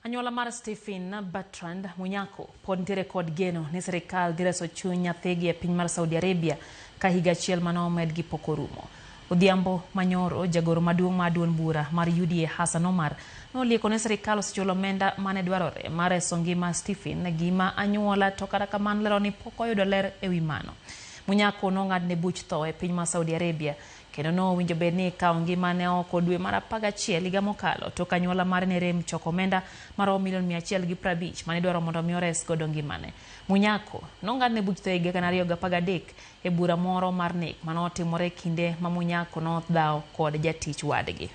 Anyuola mar Stephen Bertrand Munyako pod nitiere kod geno ni sirikal dhi reso chuny nyathigi e piny mar Saudi Arabia ka higa achiel manomedgi pok orumo. Odhiambo manyoro, jagoro maduong' mar duond bura mar UDA Hassan Omar nolieko ni sirikal osechulo omenda mane dwarore mar reso ngima Stephen gima anyuola to kata kamano lero ni pok oyudo ler ewi mano. Munyako nong'adne buch tho e piny mar Saudi Arabia kendo nowinjo bed ni ikawo ngimane oko dwe mar 11 higa mokalo tok anyuola mare ne rem choko omenda maromo $150,000 mane dwaro mondo mi ores godo ngimane. Munyako nong'adne buch tho higa 2013 e bura moro mar nek manotimore kinde ma Munyako nodhawo kod jatich wadgi.